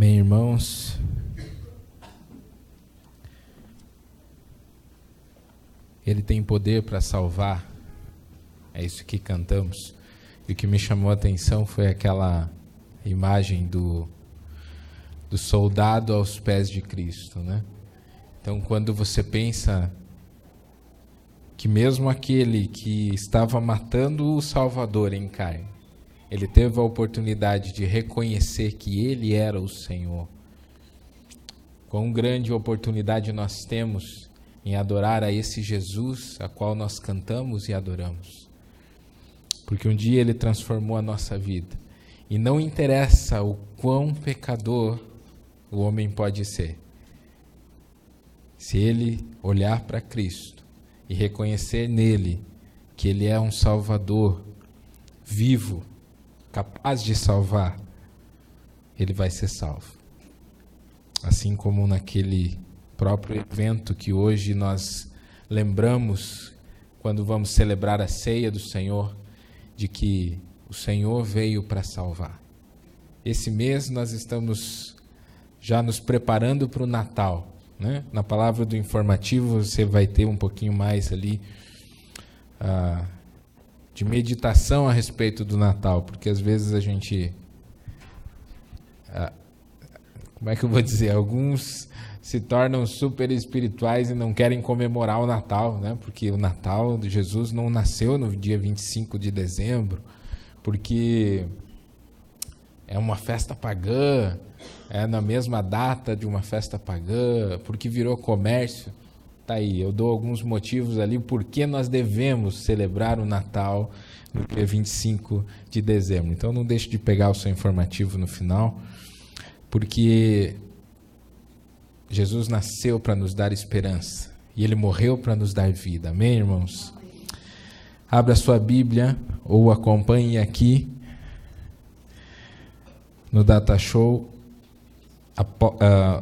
Amém, irmãos? Ele tem poder para salvar, é isso que cantamos. E o que me chamou a atenção foi aquela imagem do soldado aos pés de Cristo, né? Então, quando você pensa que mesmo aquele que estava matando o Salvador em carne, ele teve a oportunidade de reconhecer que ele era o Senhor. Quão grande oportunidade nós temos em adorar a esse Jesus, a qual nós cantamos e adoramos. Porque um dia ele transformou a nossa vida. E não interessa o quão pecador o homem pode ser. Se ele olhar para Cristo e reconhecer nele que ele é um Salvador vivo, capaz de salvar, ele vai ser salvo. Assim como naquele próprio evento que hoje nós lembramos quando vamos celebrar a ceia do Senhor, de que o Senhor veio para salvar. Esse mês nós estamos já nos preparando para o Natal, né? Na palavra do informativo você vai ter um pouquinho mais ali de meditação a respeito do Natal, porque às vezes a gente, como é que eu vou dizer, alguns se tornam super espirituais e não querem comemorar o Natal, né? Porque o Natal de Jesus não nasceu no dia 25 de dezembro, porque é uma festa pagã, é na mesma data de uma festa pagã, porque virou comércio. Tá aí, eu dou alguns motivos ali por que nós devemos celebrar o Natal no dia 25 de dezembro. Então não deixe de pegar o seu informativo no final, porque Jesus nasceu para nos dar esperança e Ele morreu para nos dar vida. Amém, irmãos? Abra sua Bíblia ou acompanhe aqui no Data Show,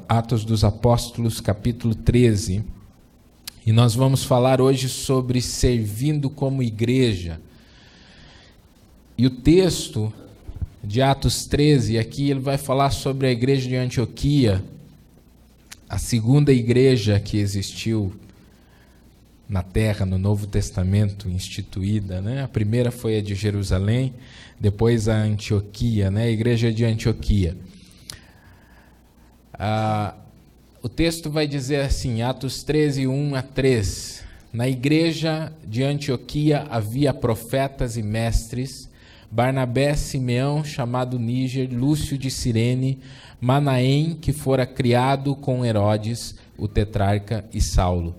Atos dos Apóstolos, capítulo 13. E nós vamos falar hoje sobre servindo como igreja. E o texto de Atos 13, aqui ele vai falar sobre a igreja de Antioquia, a segunda igreja que existiu na terra, no Novo Testamento, instituída, né? A primeira foi a de Jerusalém, depois a Antioquia, né? A igreja de Antioquia. O texto vai dizer assim, Atos 13, 1-3. Na igreja de Antioquia havia profetas e mestres, Barnabé, Simeão, chamado Níger, Lúcio de Cirene, Manaém, que fora criado com Herodes, o tetrarca, e Saulo.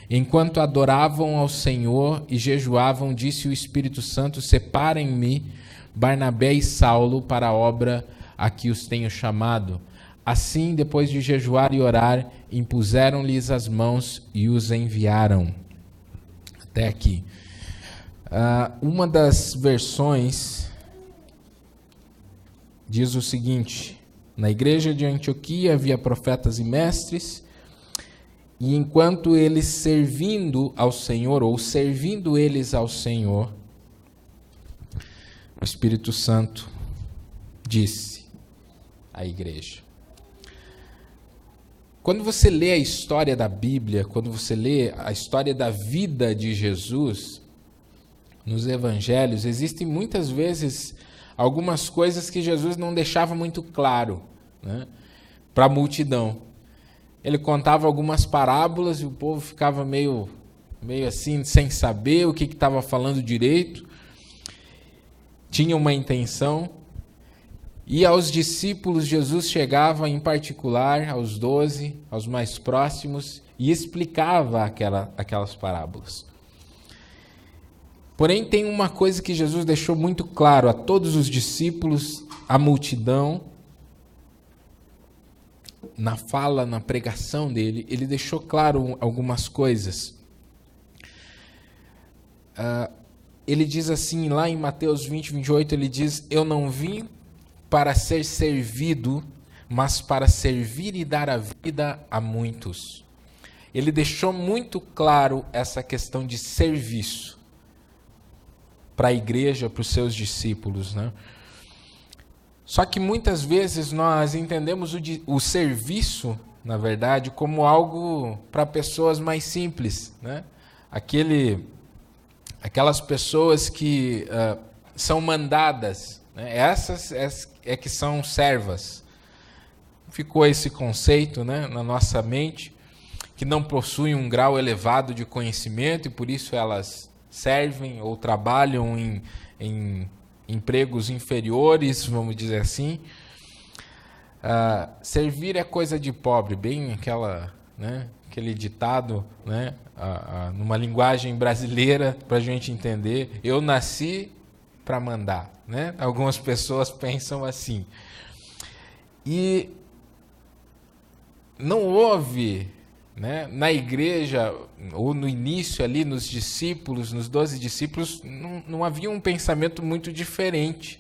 Enquanto adoravam ao Senhor e jejuavam, disse o Espírito Santo, separem-me, Barnabé e Saulo, para a obra a que os tenho chamado. Assim, depois de jejuar e orar, impuseram-lhes as mãos e os enviaram. Até aqui. Uma das versões diz o seguinte: na igreja de Antioquia havia profetas e mestres, e enquanto eles servindo ao Senhor, ou servindo eles ao Senhor, o Espírito Santo disse à igreja. Quando você lê a história da Bíblia, quando você lê a história da vida de Jesus, nos evangelhos, existem muitas vezes algumas coisas que Jesus não deixava muito claro, né, para a multidão. Ele contava algumas parábolas e o povo ficava meio assim, sem saber o que estava falando direito. Tinha uma intenção. E aos discípulos, Jesus chegava em particular, aos 12, aos mais próximos, e explicava aquelas parábolas. Porém, tem uma coisa que Jesus deixou muito claro a todos os discípulos, à multidão, na fala, na pregação dele, ele deixou claro algumas coisas. Ele diz assim, lá em Mateus 20, 28, ele diz, eu não vim para ser servido, mas para servir e dar a vida a muitos. Ele deixou muito claro essa questão de serviço para a igreja, para os seus discípulos, né? Só que muitas vezes nós entendemos o serviço, na verdade, como algo para pessoas mais simples, né? Aquelas pessoas que são mandadas, né? Essas é que são servas. Ficou esse conceito, né, na nossa mente, que não possuem um grau elevado de conhecimento e por isso elas servem ou trabalham em empregos inferiores, vamos dizer assim. Servir é coisa de pobre, bem aquele ditado, né, numa linguagem brasileira, para a gente entender. Eu nasci para mandar, né? Algumas pessoas pensam assim. E não houve, né, na igreja, ou no início ali, nos discípulos, nos 12 discípulos, não havia um pensamento muito diferente.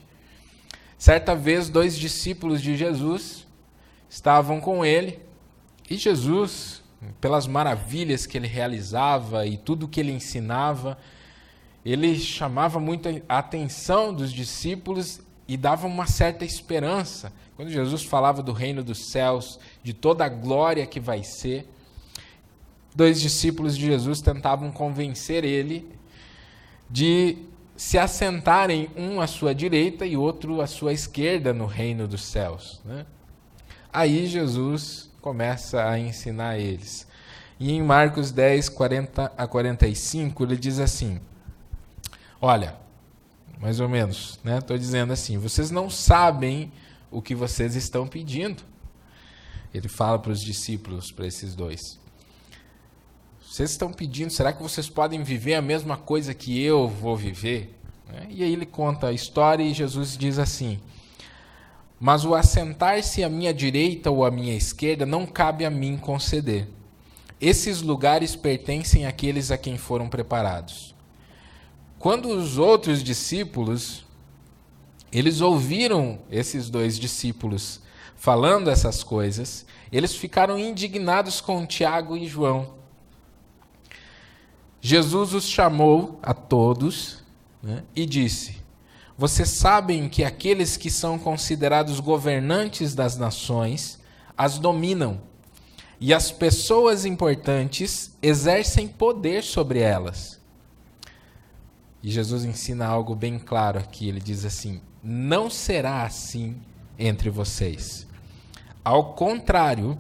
Certa vez, 2 discípulos de Jesus estavam com ele, e Jesus, pelas maravilhas que ele realizava e tudo que ele ensinava, ele chamava muito a atenção dos discípulos e dava uma certa esperança. Quando Jesus falava do reino dos céus, de toda a glória que vai ser, 2 discípulos de Jesus tentavam convencer ele de se assentarem, um à sua direita e outro à sua esquerda no reino dos céus, né? Aí Jesus começa a ensinar eles. E em Marcos 10, 40 a 45, ele diz assim, olha, mais ou menos, né? Estou dizendo assim, vocês não sabem o que vocês estão pedindo. Ele fala para os discípulos, para esses 2. Vocês estão pedindo, será que vocês podem viver a mesma coisa que eu vou viver? E aí ele conta a história e Jesus diz assim, mas o assentar-se à minha direita ou à minha esquerda não cabe a mim conceder. Esses lugares pertencem àqueles a quem foram preparados. Quando os outros discípulos, eles ouviram esses 2 discípulos falando essas coisas, eles ficaram indignados com Tiago e João. Jesus os chamou a todos, né, e disse, vocês sabem que aqueles que são considerados governantes das nações as dominam, e as pessoas importantes exercem poder sobre elas. E Jesus ensina algo bem claro aqui, ele diz assim, não será assim entre vocês. Ao contrário,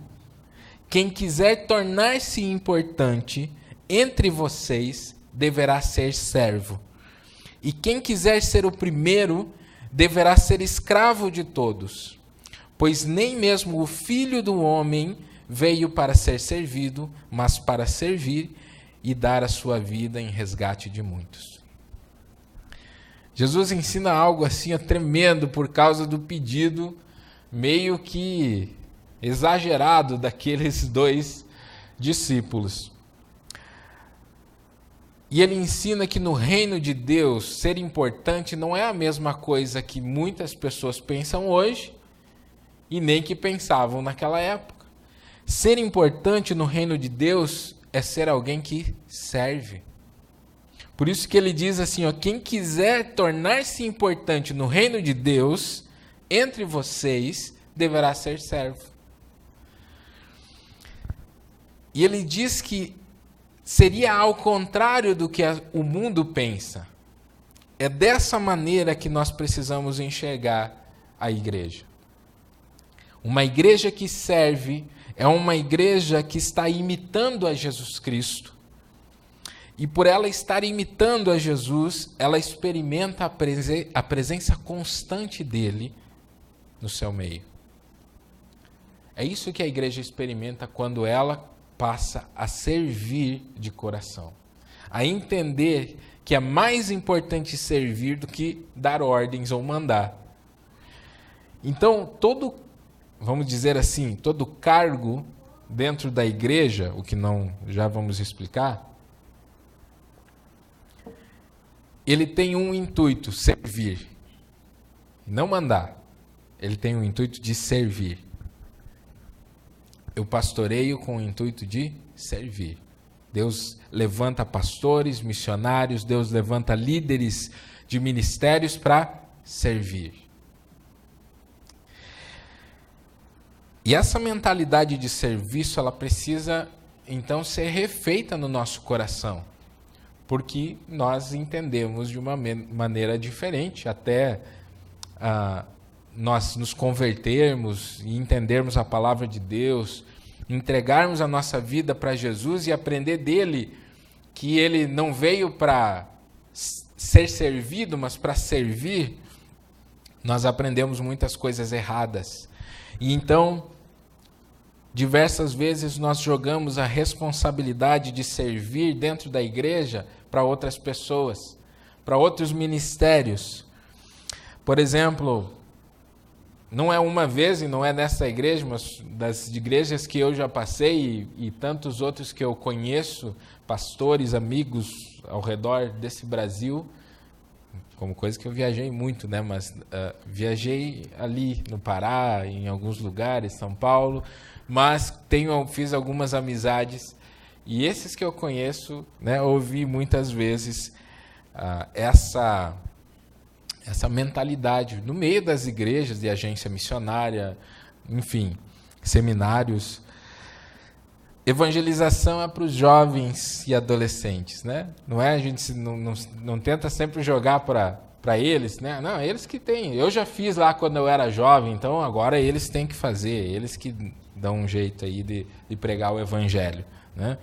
quem quiser tornar-se importante entre vocês deverá ser servo. E quem quiser ser o primeiro deverá ser escravo de todos. Pois nem mesmo o Filho do Homem veio para ser servido, mas para servir e dar a sua vida em resgate de muitos. Jesus ensina algo assim tremendo por causa do pedido meio que exagerado daqueles 2 discípulos. E ele ensina que no reino de Deus, ser importante não é a mesma coisa que muitas pessoas pensam hoje e nem que pensavam naquela época. Ser importante no reino de Deus é ser alguém que serve. Por isso que ele diz assim, quem quiser tornar-se importante no reino de Deus, entre vocês, deverá ser servo. E ele diz que seria ao contrário do que o mundo pensa. É dessa maneira que nós precisamos enxergar a igreja. Uma igreja que serve é uma igreja que está imitando a Jesus Cristo. E por ela estar imitando a Jesus, ela experimenta a presença constante dele no seu meio. É isso que a igreja experimenta quando ela passa a servir de coração, a entender que é mais importante servir do que dar ordens ou mandar. Então, vamos dizer assim, todo cargo dentro da igreja, o que não já vamos explicar, ele tem um intuito, servir, não mandar. Ele tem o intuito de servir. Eu pastoreio com o intuito de servir. Deus levanta pastores, missionários, Deus levanta líderes de ministérios para servir. E essa mentalidade de serviço, ela precisa, então, ser refeita no nosso coração, porque nós entendemos de uma maneira diferente, até nós nos convertermos e entendermos a palavra de Deus, entregarmos a nossa vida para Jesus e aprender dele que ele não veio para ser servido, mas para servir, nós aprendemos muitas coisas erradas. E então, diversas vezes nós jogamos a responsabilidade de servir dentro da igreja para outras pessoas, para outros ministérios. Por exemplo, não é uma vez e não é nessa igreja, mas das igrejas que eu já passei e tantos outros que eu conheço, pastores, amigos ao redor desse Brasil, como coisa que eu viajei muito, né? Mas viajei ali no Pará, em alguns lugares, São Paulo, mas fiz algumas amizades e esses que eu conheço, né, ouvi muitas vezes essa mentalidade no meio das igrejas de agência missionária, enfim, seminários. Evangelização é para os jovens e adolescentes, né? Não é, a gente não tenta sempre jogar para eles, né? Não, eles que têm. Eu já fiz lá quando eu era jovem, então agora eles têm que fazer, eles que dão um jeito aí de pregar o evangelho, né?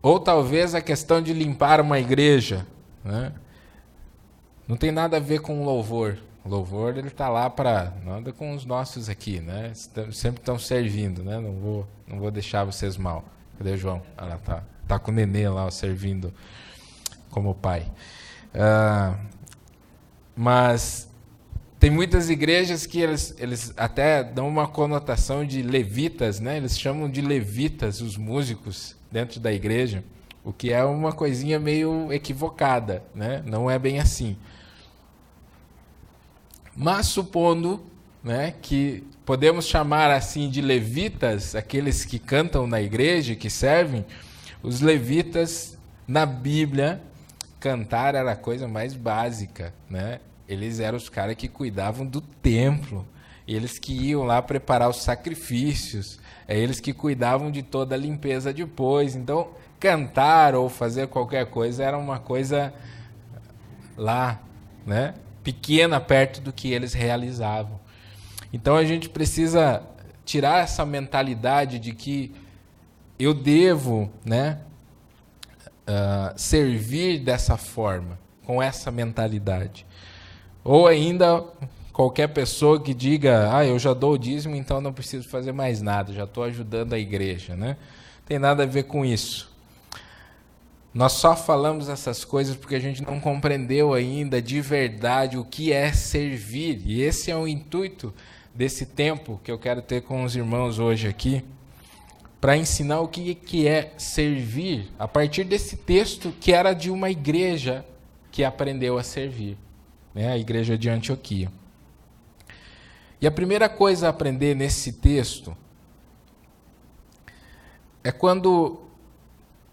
Ou talvez a questão de limpar uma igreja, né? Não tem nada a ver com o louvor. O louvor, ele está lá para nada com os nossos aqui, né? Sempre estão servindo, né? Não vou deixar vocês mal. Cadê o João? Ah, lá tá com o nenê lá, servindo como pai. Mas tem muitas igrejas que eles até dão uma conotação de levitas, né? Eles chamam de levitas os músicos dentro da igreja, o que é uma coisinha meio equivocada, né? Não é bem assim. Mas supondo, né, que podemos chamar assim de levitas, aqueles que cantam na igreja, que servem, os levitas na Bíblia, cantar era a coisa mais básica, né? Eles eram os caras que cuidavam do templo, eles que iam lá preparar os sacrifícios, eles que cuidavam de toda a limpeza depois. Então, cantar ou fazer qualquer coisa era uma coisa lá, né, pequena perto do que eles realizavam. Então a gente precisa tirar essa mentalidade de que eu devo, né, servir dessa forma, com essa mentalidade. Ou ainda qualquer pessoa que diga, eu já dou o dízimo, então não preciso fazer mais nada, já estou ajudando a igreja, né? Tem nada a ver com isso. Nós só falamos essas coisas porque a gente não compreendeu ainda de verdade o que é servir. E esse é o intuito desse tempo que eu quero ter com os irmãos hoje aqui, para ensinar o que é servir, a partir desse texto que era de uma igreja que aprendeu a servir, né? A igreja de Antioquia. E a primeira coisa a aprender nesse texto é quando,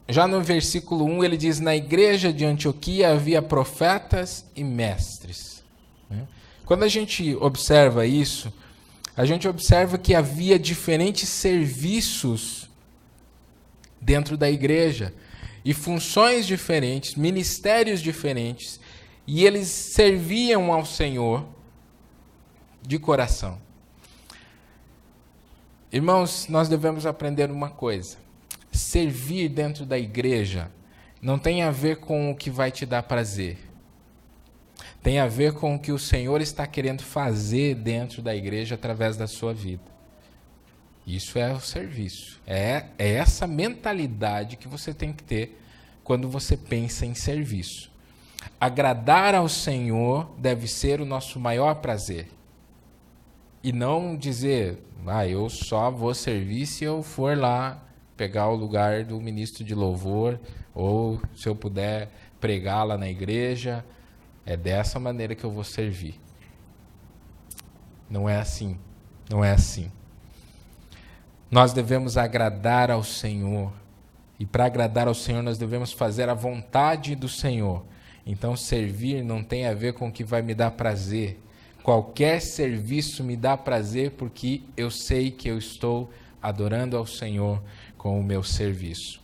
já no versículo 1, ele diz, na igreja de Antioquia havia profetas e mestres. Quando a gente observa isso, a gente observa que havia diferentes serviços dentro da igreja, e funções diferentes, ministérios diferentes, e eles serviam ao Senhor de coração. Irmãos, nós devemos aprender uma coisa. Servir dentro da igreja não tem a ver com o que vai te dar prazer. Tem a ver com o que o Senhor está querendo fazer dentro da igreja através da sua vida. Isso é o serviço. É essa mentalidade que você tem que ter quando você pensa em serviço. Agradar ao Senhor deve ser o nosso maior prazer. E não dizer, eu só vou servir se eu for lá pegar o lugar do ministro de louvor, ou se eu puder pregar lá na igreja, é dessa maneira que eu vou servir. Não é assim. Não é assim. Nós devemos agradar ao Senhor. E para agradar ao Senhor, nós devemos fazer a vontade do Senhor. Então, servir não tem a ver com o que vai me dar prazer, Qualquer serviço me dá prazer porque eu sei que eu estou adorando ao Senhor com o meu serviço.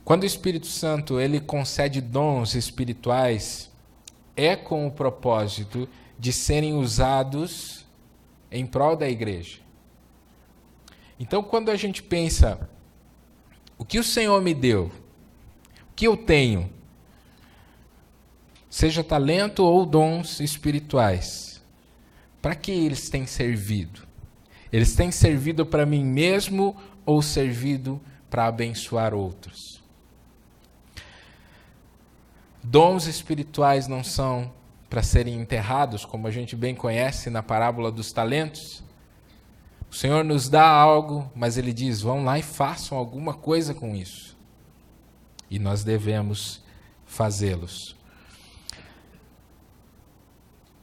Quando o Espírito Santo ele concede dons espirituais, é com o propósito de serem usados em prol da igreja. Então, quando a gente pensa, o que o Senhor me deu, o que eu tenho, seja talento ou dons espirituais, para que eles têm servido? Eles têm servido para mim mesmo ou servido para abençoar outros? Dons espirituais não são para serem enterrados, como a gente bem conhece na parábola dos talentos. O Senhor nos dá algo, mas Ele diz, vão lá e façam alguma coisa com isso. E nós devemos fazê-los.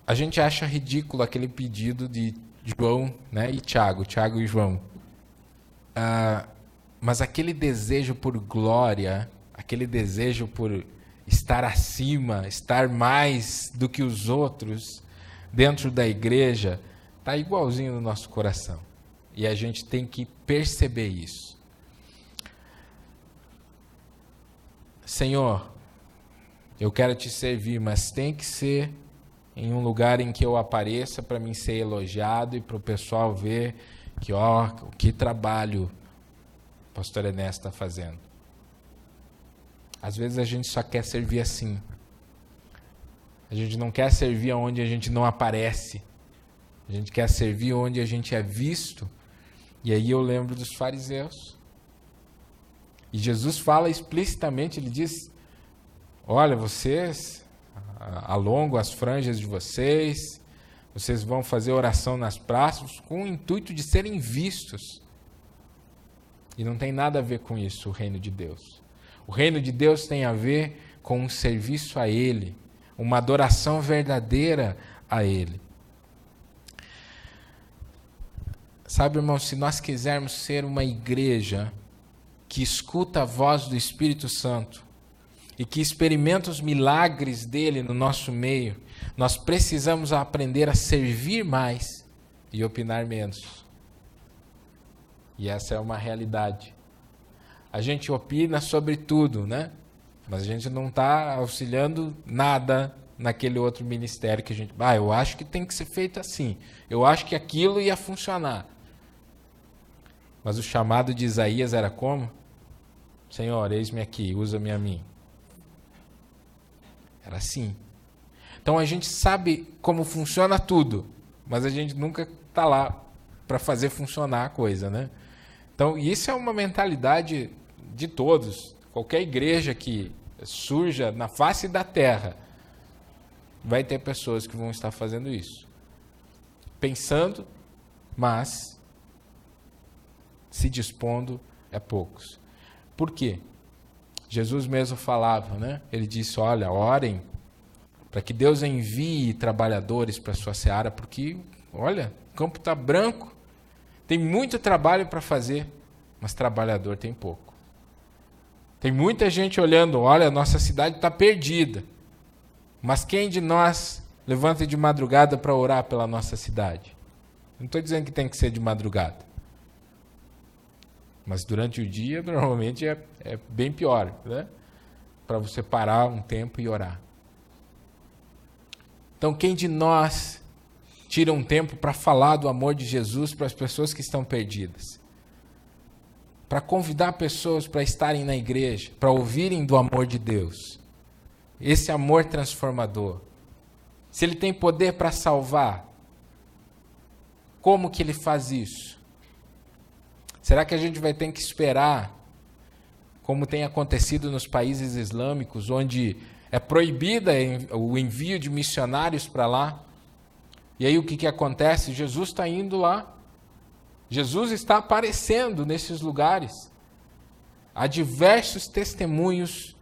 A gente acha ridículo aquele pedido de João, né, e Tiago e João. Mas aquele desejo por glória, aquele desejo por estar acima, estar mais do que os outros dentro da igreja, está igualzinho no nosso coração. E a gente tem que perceber isso. Senhor, eu quero te servir, mas tem que ser em um lugar em que eu apareça para mim ser elogiado e para o pessoal ver que, que trabalho o pastor Ernesto está fazendo. Às vezes a gente só quer servir assim. A gente não quer servir onde a gente não aparece. A gente quer servir onde a gente é visto. E aí eu lembro dos fariseus. E Jesus fala explicitamente, ele diz, olha, vocês alongam as franjas de vocês, vocês vão fazer oração nas praças com o intuito de serem vistos. E não tem nada a ver com isso, o reino de Deus. O reino de Deus tem a ver com um serviço a Ele, uma adoração verdadeira a Ele. Sabe, irmão, se nós quisermos ser uma igreja que escuta a voz do Espírito Santo e que experimenta os milagres dele no nosso meio, nós precisamos aprender a servir mais e opinar menos. E essa é uma realidade. A gente opina sobre tudo, né? Mas a gente não está auxiliando nada naquele outro ministério que a gente... eu acho que tem que ser feito assim. Eu acho que aquilo ia funcionar. Mas o chamado de Isaías era como? Senhor, eis-me aqui, usa-me a mim. Era assim. Então a gente sabe como funciona tudo, mas a gente nunca está lá para fazer funcionar a coisa, né? Então isso é uma mentalidade de todos. Qualquer igreja que surja na face da terra, vai ter pessoas que vão estar fazendo isso. Pensando, mas se dispondo é poucos. Por quê? Jesus mesmo falava, né? Ele disse, olha, orem para que Deus envie trabalhadores para a sua seara, porque, olha, o campo está branco, tem muito trabalho para fazer, mas trabalhador tem pouco. Tem muita gente olhando, olha, nossa cidade está perdida, mas quem de nós levanta de madrugada para orar pela nossa cidade? Não estou dizendo que tem que ser de madrugada. Mas durante o dia, normalmente, é bem pior, né? Para você parar um tempo e orar. Então, quem de nós tira um tempo para falar do amor de Jesus para as pessoas que estão perdidas? Para convidar pessoas para estarem na igreja, para ouvirem do amor de Deus. Esse amor transformador. Se Ele tem poder para salvar, como que Ele faz isso? Será que a gente vai ter que esperar, como tem acontecido nos países islâmicos, onde é proibida o envio de missionários para lá? E aí o que acontece? Jesus está indo lá. Jesus está aparecendo nesses lugares. Há diversos testemunhos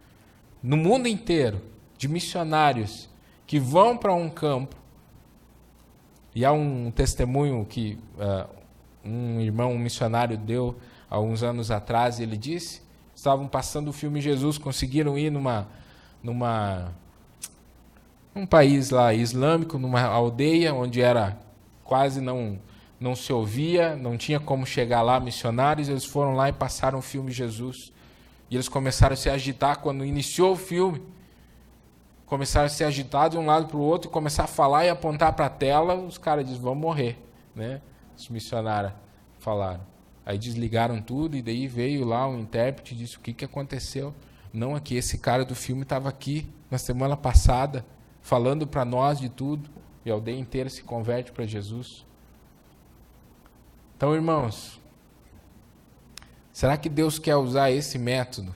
no mundo inteiro de missionários que vão para um campo. E há um testemunho que... um irmão, um missionário deu há uns anos atrás, e ele disse, estavam passando o filme Jesus, conseguiram ir Um país lá islâmico, numa aldeia onde era quase não se ouvia, não tinha como chegar lá missionários, eles foram lá e passaram o filme Jesus. E eles começaram a se agitar quando iniciou o filme. Começaram a se agitar de um lado para o outro e começar a falar e apontar para a tela. Os caras disseram, vamos morrer, né? Os missionários falaram. Aí desligaram tudo e daí veio lá um intérprete e disse, o que aconteceu? Não, aqui, esse cara do filme estava aqui na semana passada, falando para nós de tudo. E a aldeia inteira se converte para Jesus. Então, irmãos, será que Deus quer usar esse método?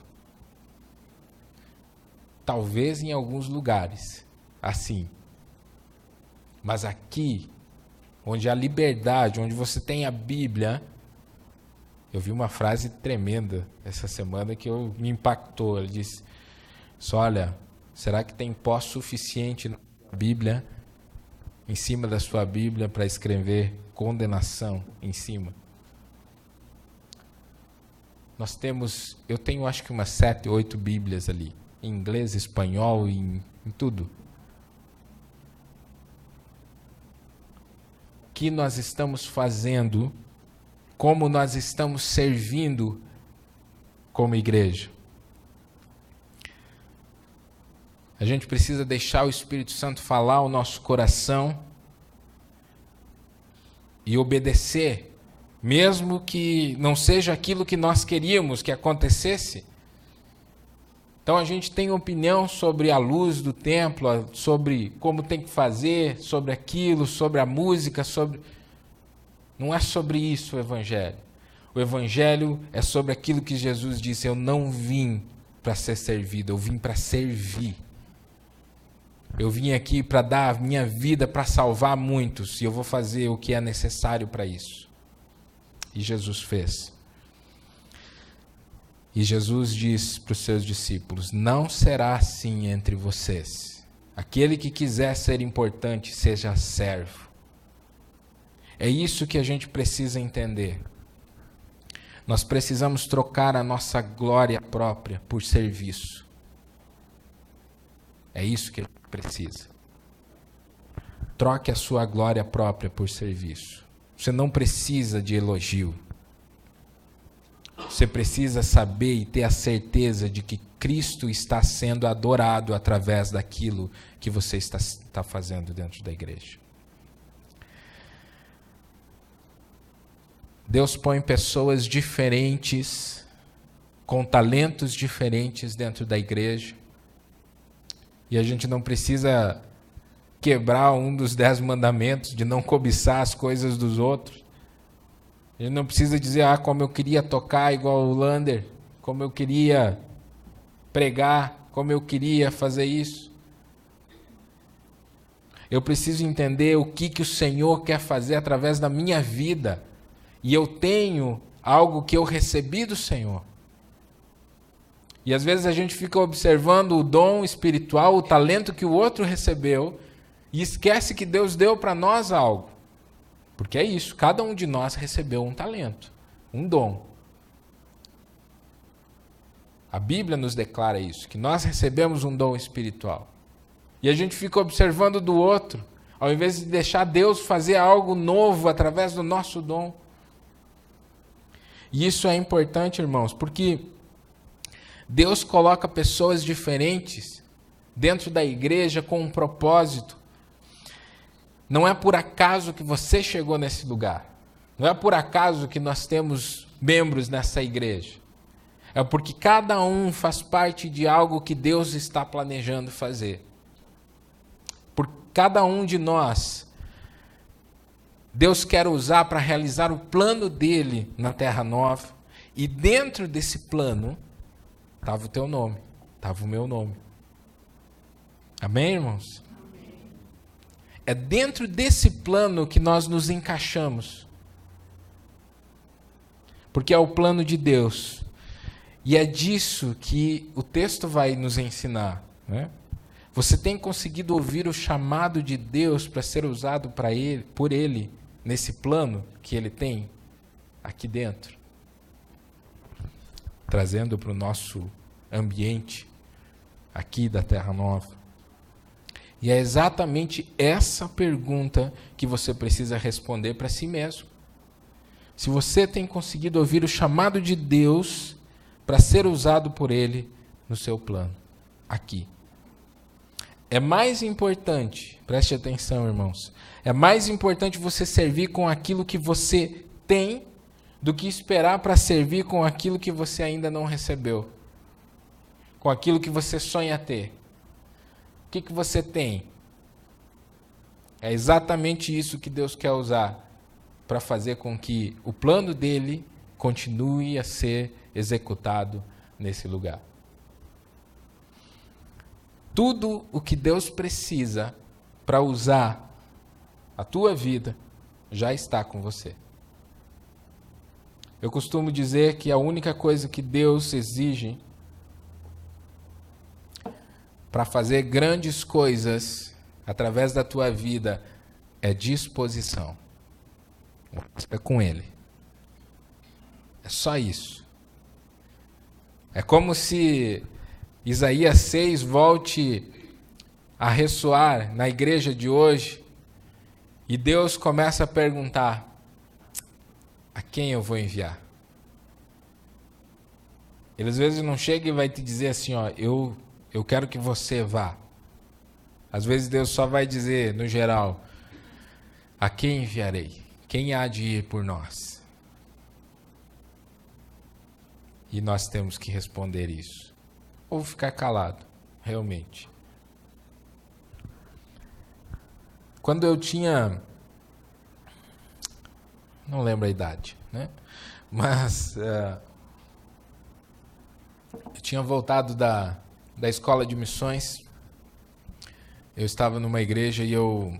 Talvez em alguns lugares, assim. Mas aqui, onde há liberdade, onde você tem a Bíblia, eu vi uma frase tremenda essa semana que me impactou. Ele disse, olha, será que tem pó suficiente na Bíblia, em cima da sua Bíblia, para escrever condenação em cima? Eu tenho acho que umas 7, 8 Bíblias ali, em inglês, espanhol, em tudo. O que nós estamos fazendo, como nós estamos servindo como igreja? A gente precisa deixar o Espírito Santo falar o nosso coração e obedecer, mesmo que não seja aquilo que nós queríamos que acontecesse. Então a gente tem opinião sobre a luz do templo, sobre como tem que fazer, sobre aquilo, sobre a música, Não é sobre isso o Evangelho. O Evangelho é sobre aquilo que Jesus disse, eu não vim para ser servido, eu vim para servir. Eu vim aqui para dar a minha vida para salvar muitos, e eu vou fazer o que é necessário para isso. E Jesus fez. E Jesus diz para os seus discípulos, não será assim entre vocês. Aquele que quiser ser importante, seja servo. É isso que a gente precisa entender. Nós precisamos trocar a nossa glória própria por serviço. É isso que a gente precisa. Troque a sua glória própria por serviço. Você não precisa de elogio. Você precisa saber e ter a certeza de que Cristo está sendo adorado através daquilo que você está fazendo dentro da igreja. Deus põe pessoas diferentes, com talentos diferentes dentro da igreja. E a gente não precisa quebrar um dos 10 mandamentos de não cobiçar as coisas dos outros. A gente não precisa dizer, como eu queria tocar igual o Lander, como eu queria pregar, como eu queria fazer isso. Eu preciso entender o que o Senhor quer fazer através da minha vida. E eu tenho algo que eu recebi do Senhor. E às vezes a gente fica observando o dom espiritual, o talento que o outro recebeu, e esquece que Deus deu para nós algo. Porque é isso, cada um de nós recebeu um talento, um dom. A Bíblia nos declara isso, que nós recebemos um dom espiritual. E a gente fica observando do outro, ao invés de deixar Deus fazer algo novo através do nosso dom. E isso é importante, irmãos, porque Deus coloca pessoas diferentes dentro da igreja com um propósito. Não é por acaso que você chegou nesse lugar. Não é por acaso que nós temos membros nessa igreja. É porque cada um faz parte de algo que Deus está planejando fazer. Por cada um de nós, Deus quer usar para realizar o plano dele na Terra Nova. E dentro desse plano, estava o teu nome, estava o meu nome. Amém, irmãos? É dentro desse plano que nós nos encaixamos. Porque é o plano de Deus. E é disso que o texto vai nos ensinar, né? Você tem conseguido ouvir o chamado de Deus para ser usado por Ele, nesse plano que Ele tem aqui dentro? Trazendo para o nosso ambiente aqui da Terra Nova. E é exatamente essa pergunta que você precisa responder para si mesmo. Se você tem conseguido ouvir o chamado de Deus para ser usado por Ele no seu plano, aqui. É mais importante, preste atenção, irmãos, é mais importante você servir com aquilo que você tem do que esperar para servir com aquilo que você ainda não recebeu, com aquilo que você sonha ter. O que você tem? É exatamente isso que Deus quer usar para fazer com que o plano dele continue a ser executado nesse lugar. Tudo o que Deus precisa para usar a tua vida já está com você. Eu costumo dizer que a única coisa que Deus exige para fazer grandes coisas através da tua vida é disposição. É com Ele. É só isso. É como se Isaías 6 volte a ressoar na igreja de hoje e Deus começa a perguntar: a quem eu vou enviar? Ele às vezes não chega e vai te dizer assim, ó, eu quero que você vá. Às vezes Deus só vai dizer, no geral, a quem enviarei? Quem há de ir por nós? E nós temos que responder isso. Ou ficar calado, realmente. Quando eu tinha... não lembro a idade, né? Mas eu tinha voltado da escola de missões. Eu estava numa igreja e eu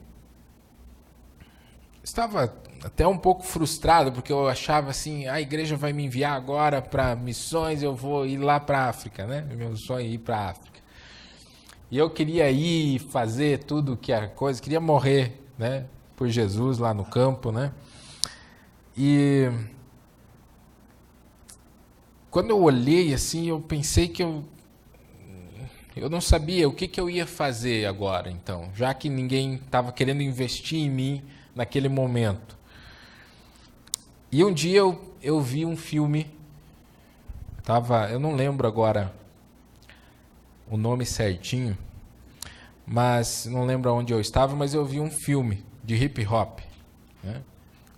estava até um pouco frustrado, porque eu achava assim, a igreja vai me enviar agora para missões, eu vou ir lá para a África, né? Meu sonho é ir para a África. E eu queria ir fazer tudo que era coisa, queria morrer, né? Por Jesus lá no campo, né? E quando eu olhei assim, eu pensei que eu não sabia o que eu ia fazer agora, então, já que ninguém estava querendo investir em mim naquele momento. E um dia eu vi um filme, eu não lembro agora o nome certinho, mas não lembro onde eu estava, mas eu vi um filme de hip hop, né?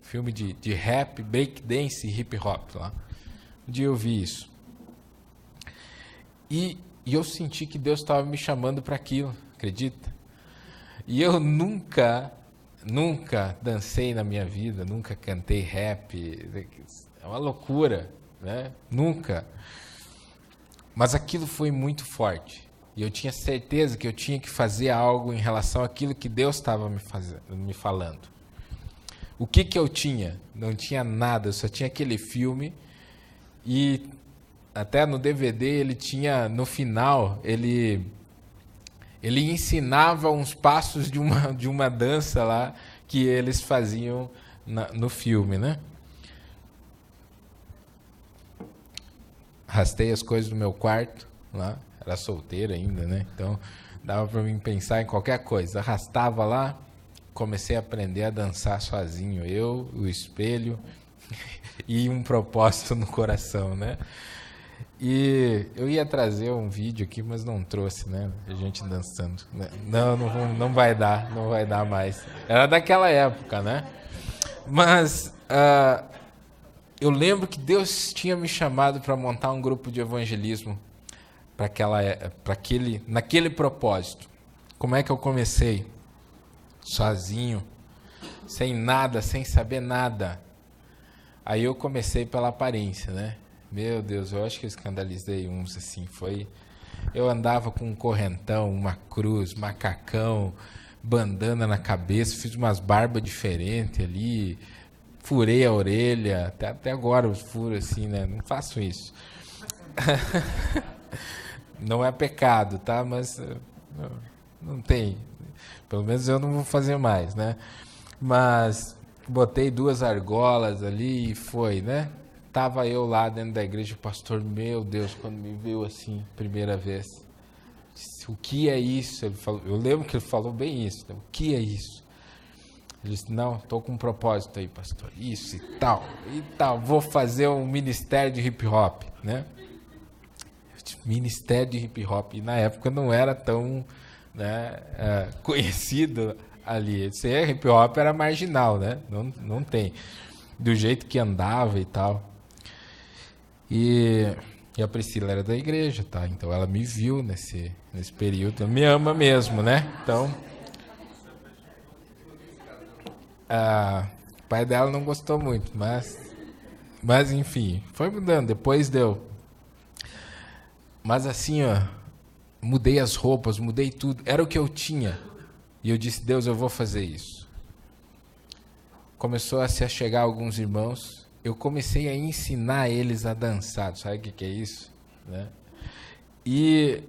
Filme de rap, break dance e hip hop lá. Um dia eu vi isso. E eu senti que Deus estava me chamando para aquilo, acredita? E eu nunca dancei na minha vida, nunca cantei rap, é uma loucura, né? Nunca. Mas aquilo foi muito forte. E eu tinha certeza que eu tinha que fazer algo em relação àquilo que Deus estava me falando. O que eu tinha? Não tinha nada, eu só tinha aquele filme. E até no DVD ele tinha, no final, ele ensinava uns passos de uma dança lá que eles faziam no filme, né? Arrastei as coisas do meu quarto lá, era solteiro ainda, né? Então dava para mim pensar em qualquer coisa. Arrastava lá, comecei a aprender a dançar sozinho, eu, o espelho e um propósito no coração, né? E eu ia trazer um vídeo aqui, mas não trouxe, né? A gente dançando. Não vai dar mais. Era daquela época, né? Mas eu lembro que Deus tinha me chamado para montar um grupo de evangelismo naquele propósito. Como é que eu comecei? Sozinho, sem nada, sem saber nada. Aí eu comecei pela aparência, né? Meu Deus, eu acho que eu escandalizei uns assim, eu andava com um correntão, uma cruz, macacão, bandana na cabeça, fiz umas barbas diferentes ali, furei a orelha, até agora eu furo assim, né? Não faço isso. Não é pecado, tá? Mas não tem, pelo menos eu não vou fazer mais, né? Mas botei 2 argolas ali e foi, né? Tava eu lá dentro da igreja, o pastor, meu Deus, quando me viu assim, primeira vez, Disse, o que é isso? Ele falou, eu lembro que ele falou bem isso. Né? O que é isso? Ele disse, não, estou com um propósito aí, pastor. Isso e tal, vou fazer um ministério de hip hop, né? Ministério de hip hop. E na época não era tão, né, conhecido ali. Esse hip hop era marginal, né? Não tem. Do jeito que andava e tal. E a Priscila era da igreja, tá? Então ela me viu nesse período. Me ama mesmo, né? Então, o pai dela não gostou muito, mas enfim, foi mudando. Depois deu. Mas assim, ó, mudei as roupas, mudei tudo. Era o que eu tinha. E eu disse, Deus, eu vou fazer isso. Começou a se achegar alguns irmãos. Eu comecei a ensinar eles a dançar. Sabe o que é isso? Né? E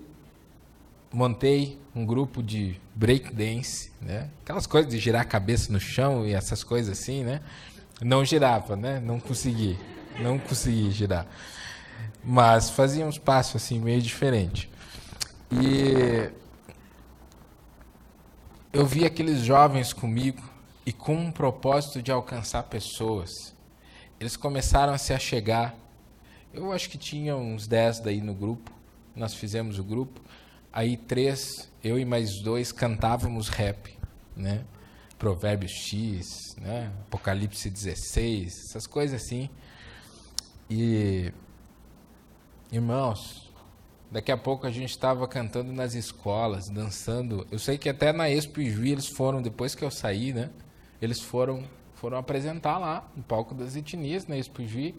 montei um grupo de break dance, né? Aquelas coisas de girar a cabeça no chão e essas coisas assim, né? Não girava, né? Não consegui girar. Mas fazia uns passos assim meio diferente. E eu vi aqueles jovens comigo e com um propósito de alcançar pessoas. Eles começaram a se achegar. Eu acho que tinha uns 10 daí no grupo. Nós fizemos o grupo. Aí 3, eu e mais 2 cantávamos rap, né? Provérbios X, né? Apocalipse 16, essas coisas assim. E irmãos, daqui a pouco a gente estava cantando nas escolas, dançando. Eu sei que até na Expo Ijuí eles foram, depois que eu saí, né? Eles foram apresentar lá, no palco das etnias, na Expo Ijuí.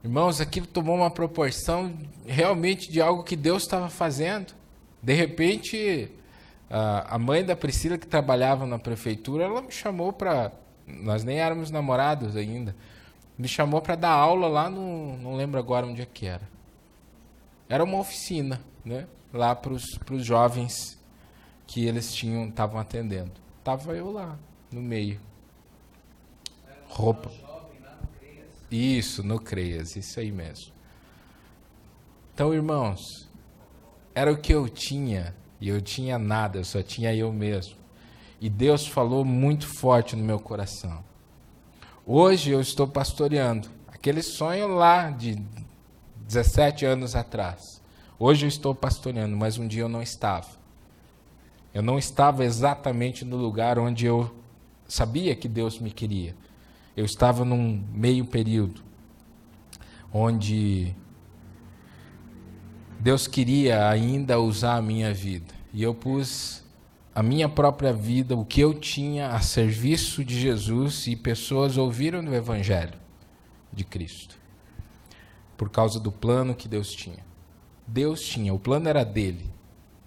Irmãos, aquilo tomou uma proporção realmente de algo que Deus estava fazendo. De repente, a mãe da Priscila, que trabalhava na prefeitura, ela me chamou para... Nós nem éramos namorados ainda. Me chamou para dar aula lá no... Não lembro agora onde é que era. Era uma oficina, né? Lá para os jovens que eles estavam atendendo. Estava eu lá, no meio. Roupa. Isso, no CREAS, isso aí mesmo. Então, irmãos, era o que eu tinha, e eu tinha nada, eu só tinha eu mesmo. E Deus falou muito forte no meu coração. Hoje eu estou pastoreando aquele sonho lá de 17 anos atrás. Hoje eu estou pastoreando, mas um dia eu não estava. Eu não estava exatamente no lugar onde eu sabia que Deus me queria. Eu estava num meio período onde Deus queria ainda usar a minha vida. E eu pus a minha própria vida, o que eu tinha a serviço de Jesus, e pessoas ouviram do Evangelho de Cristo. Por causa do plano que Deus tinha. Deus tinha, o plano era dele.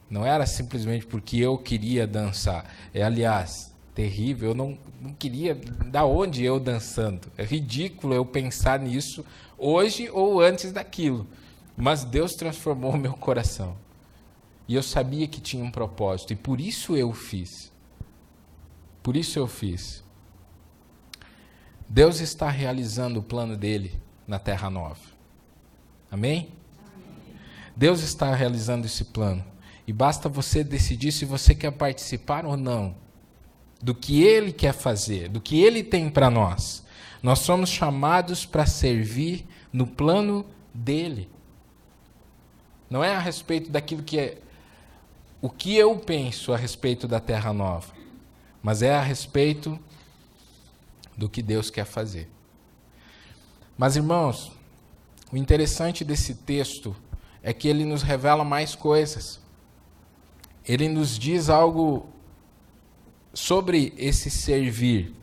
Não era simplesmente porque eu queria dançar. Aliás, terrível, eu não queria, da onde eu dançando? É ridículo eu pensar nisso hoje ou antes daquilo. Mas Deus transformou o meu coração. E eu sabia que tinha um propósito, e por isso eu fiz. Por isso eu fiz. Deus está realizando o plano dele na Terra Nova. Amém? Deus está realizando esse plano. E basta você decidir se você quer participar ou não do que Ele quer fazer, do que Ele tem para nós. Nós somos chamados para servir no plano dEle. Não é a respeito daquilo que é o que eu penso a respeito da Terra Nova, mas é a respeito do que Deus quer fazer. Mas, irmãos, o interessante desse texto é que ele nos revela mais coisas. Ele nos diz algo sobre esse servir.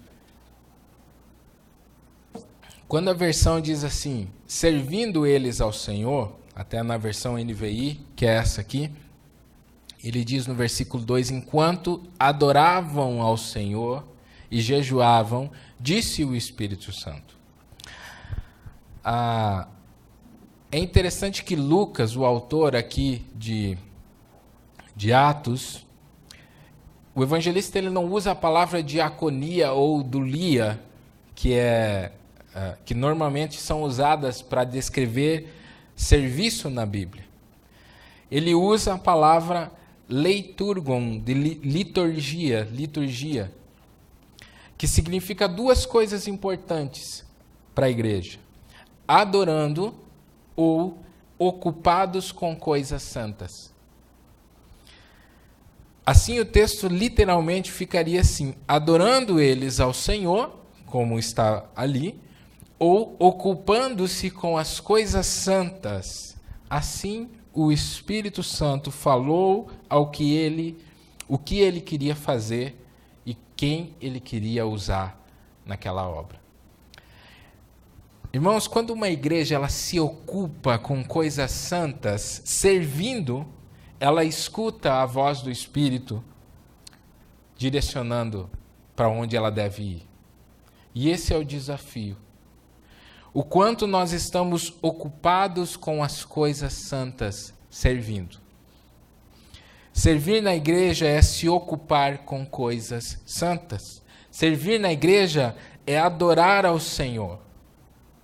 Quando a versão diz assim, servindo eles ao Senhor, até na versão NVI, que é essa aqui, ele diz no versículo 2, enquanto adoravam ao Senhor e jejuavam, disse o Espírito Santo. É interessante que Lucas, o autor aqui de Atos, o evangelista ele não usa a palavra diaconia ou dulia, que normalmente são usadas para descrever serviço na Bíblia. ele usa a palavra leiturgon, de liturgia, que significa duas coisas importantes para a igreja: adorando ou ocupados com coisas santas. Assim o texto literalmente ficaria assim: adorando eles ao Senhor, como está ali, ou ocupando-se com as coisas santas. Assim o Espírito Santo falou o que ele queria fazer e quem ele queria usar naquela obra. Irmãos, quando uma igreja ela se ocupa com coisas santas, servindo, ela escuta a voz do Espírito direcionando para onde ela deve ir. E esse é o desafio. O quanto nós estamos ocupados com as coisas santas, servindo. Servir na igreja é se ocupar com coisas santas. Servir na igreja é adorar ao Senhor.